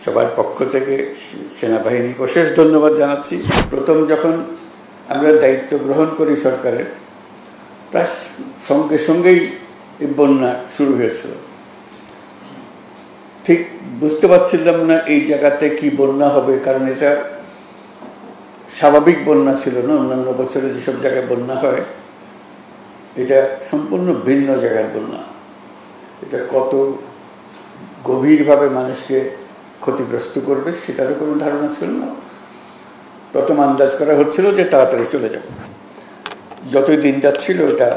সবার পক্ষ থেকে সেনাবাহিনীকে অশেষ ধন্যবাদ জানাচ্ছি। প্রথম যখন আমরা দায়িত্ব গ্রহণ করি সরকারের, প্রায় সঙ্গে সঙ্গেই এই বন্যা শুরু হয়েছিল। ঠিক বুঝতে পারছিলাম না এই জায়গাতে কি বন্যা হবে, কারণ এটা স্বাভাবিক বন্যা ছিল না। অন্যান্য বছরে যেসব জায়গায় বন্যা হয়, এটা সম্পূর্ণ ভিন্ন জায়গার বন্যা। এটা কত গভীরভাবে মানুষকে ক্ষতিগ্রস্ত করবে সেটারও কোনো ধারণা ছিল না। প্রথম আন্দাজ করা হচ্ছিল যে তাড়াতাড়ি চলে যাবে। যতই দিন যাচ্ছিল এটা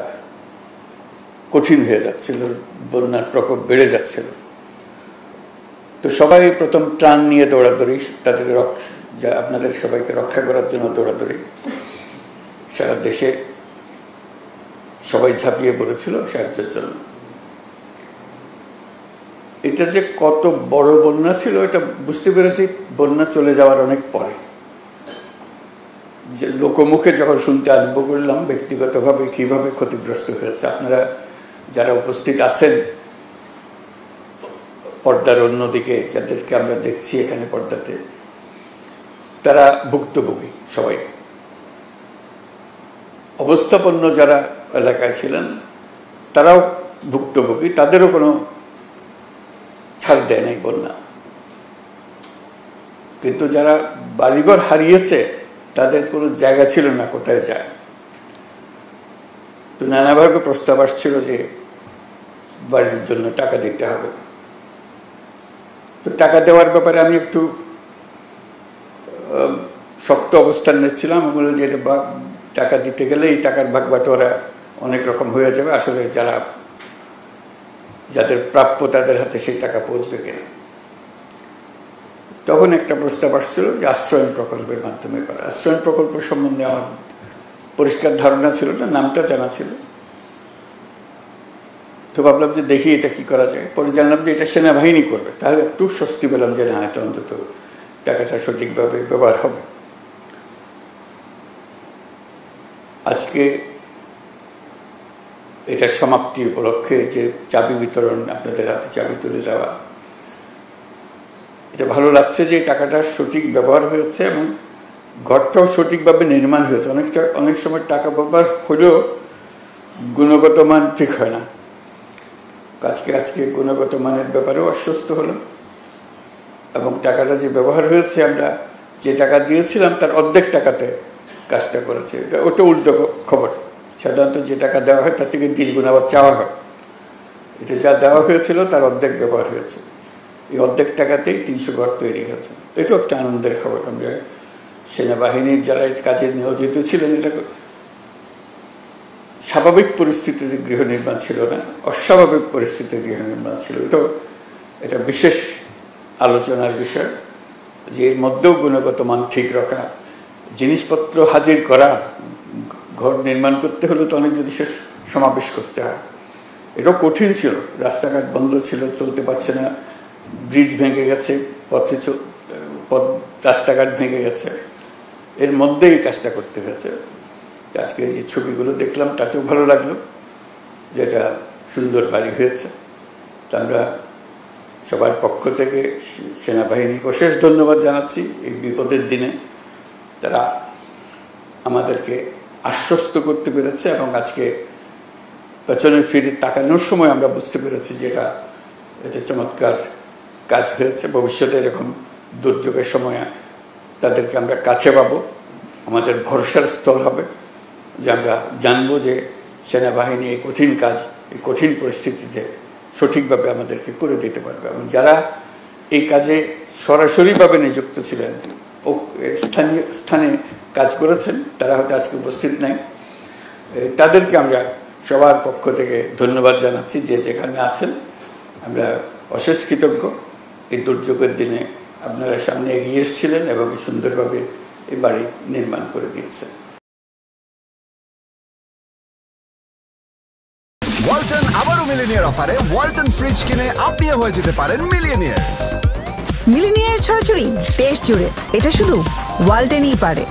কঠিন হয়ে যাচ্ছিল, বন্যার প্রকোপ বেড়ে যাচ্ছিল। তো সবাই প্রথম ত্রাণ নিয়ে দৌড়াদৌড়ি, তাদের আপনাদের সবাইকে রক্ষা করার জন্য দৌড়াদৌড়ি। সারা দেশে সবাই ঝাঁপিয়ে পড়েছিল সাহায্যের জন্য। এটা যে কত বড় বন্যা ছিল এটা বুঝতে পেরেছি বন্যা চলে যাওয়ার অনেক পরে। যে লোকমুখে যখন শুনতে আরম্ভ করলাম ব্যক্তিগতভাবে কীভাবে ক্ষতিগ্রস্ত হয়েছে, আপনারা যারা উপস্থিত আছেন পর্দার অন্যদিকে, যাদেরকে আমরা দেখছি এখানে পর্দাতে, তারা ভুক্তভোগী সবাই। অবস্থাপন্ন যারা এলাকায় ছিলেন তারাও ভুক্তভোগী, তাদেরও কোনো ছাড় দেয় নাই বন্যা। কিন্তু যারা বাড়িঘর হারিয়েছে তাদের কোনো জায়গা ছিল না কোথায় যায়। তো নানাভাবে প্রস্তাব আসছিল যে বাড়ির জন্য টাকা দিতে হবে। তো টাকা দেওয়ার ব্যাপারে আমি একটু শক্ত অবস্থান নিচ্ছিলাম। আমি বললাম যে এটা টাকা দিতে গেলে এই টাকার ভাগ বাটোয়ারা অনেক রকম হয়ে যাবে, আসলে যাদের প্রাপ্য তাদের হাতে সেই টাকা পৌঁছবে কিনা। তখন একটা প্রস্তাব আসছিল যে আশ্রয়ণ প্রকল্পের মাধ্যমে করা। আশ্রয়ণ প্রকল্প সম্বন্ধে আমার পরিষ্কার ধারণা ছিল না, নামটা জানা ছিল। তো ভাবলাম যে দেখি এটা কি করা যায়। পরে জানলাম যে এটা সেনাবাহিনী করবে, তাহলে একটু স্বস্তি পেলাম যে না, এটা অন্তত টাকাটা সঠিকভাবে ব্যবহার হবে। আজকে এটার সমাপ্তি উপলক্ষে যে চাবি বিতরণ, আপনাদের হাতে চাবি তুলে দেওয়া, এটা ভালো লাগছে যে টাকাটা সঠিক ব্যবহার হয়েছে এবং ঘরটাও সঠিকভাবে নির্মাণ হয়েছে। অনেক সময় টাকা ব্যবহার হলেও গুণগত মান ঠিক হয় না। আজকে গুণগত মানের ব্যাপারেও আশ্বস্ত হলাম এবং টাকাটা যে ব্যবহার হয়েছে, আমরা যে টাকা দিয়েছিলাম তার অর্ধেক টাকাতে কাজটা করেছে। ওটা উল্টো খবর। সাধারণত যে টাকা দেওয়া হয় তার থেকে দ্বিগুণ আবার চাওয়া হয়। এটা যা দেওয়া হয়েছিল তার অর্ধেক ব্যবহার হয়েছে। এই অর্ধেক টাকাতেই 300 ঘর তৈরি হয়েছে। এটাও একটা আনন্দের খবর। আমরা সেনাবাহিনীর যারা এই কাজে নিয়োজিত ছিলেন, এটা স্বাভাবিক পরিস্থিতিতে গৃহ নির্মাণ ছিল না, অস্বাভাবিক পরিস্থিতিতে গৃহ নির্মাণ ছিল। এটা বিশেষ আলোচনার বিষয় যে এর মধ্যেও গুণগত মান ঠিক রাখা, জিনিসপত্র হাজির করা। ঘর নির্মাণ করতে হলে তো অনেক জিনিসের সমাবেশ করতে হয়। এটাও কঠিন ছিল। রাস্তাঘাট বন্ধ ছিল, চলতে পারছে না, ব্রিজ ভেঙে গেছে, রাস্তাঘাট ভেঙে গেছে, এর মধ্যেই কাজটা করতে হয়েছে। আজকে যে ছবিগুলো দেখলাম তাতেও ভালো লাগলো, যেটা সুন্দর বাড়ি হয়েছে। তা আমরা সবার পক্ষ থেকে সেনাবাহিনীকে অশেষ ধন্যবাদ জানাচ্ছি। এই বিপদের দিনে তারা আমাদেরকে আশ্বস্ত করতে পেরেছে এবং আজকে পেছনে ফিরে তাকানোর সময় আমরা বুঝতে পেরেছি যে এটা চমৎকার কাজ হয়েছে। ভবিষ্যতে এরকম দুর্যোগের সময় তাদেরকে আমরা কাছে পাবো, আমাদের ভরসার স্থল হবে, যে আমরা জানবো যে সেনাবাহিনী এই কঠিন কাজ, এই কঠিন পরিস্থিতিতে সঠিকভাবে আমাদেরকে করে দিতে পারবে। এবং যারা এই কাজে সরাসরিভাবে নিযুক্ত ছিলেন, স্থানে কাজ করেছেন, তারা হয়তো আজকে উপস্থিত নাই, তাদেরকে আমরা সবার পক্ষ থেকে ধন্যবাদ জানাচ্ছি। যে যেখানে আছেন আমরা অশেষ কৃতজ্ঞ। এই দুর্যোগের দিনে আপনারা সামনে এগিয়ে এসেছিলেন এবং সুন্দরভাবে এই বাড়ি নির্মাণ করে দিয়েছেন। ওয়ালটন আবারও মিলিনিয়ার অফারে ওয়ালটন ফ্রিজ কিনে আপনিও হয়ে যেতে পারেন মিলিয়নিয়ার। মিলিনিয়ার ছড়াছড়ি দেশ জুড়ে, এটা শুধু ওয়ালটনই পারে।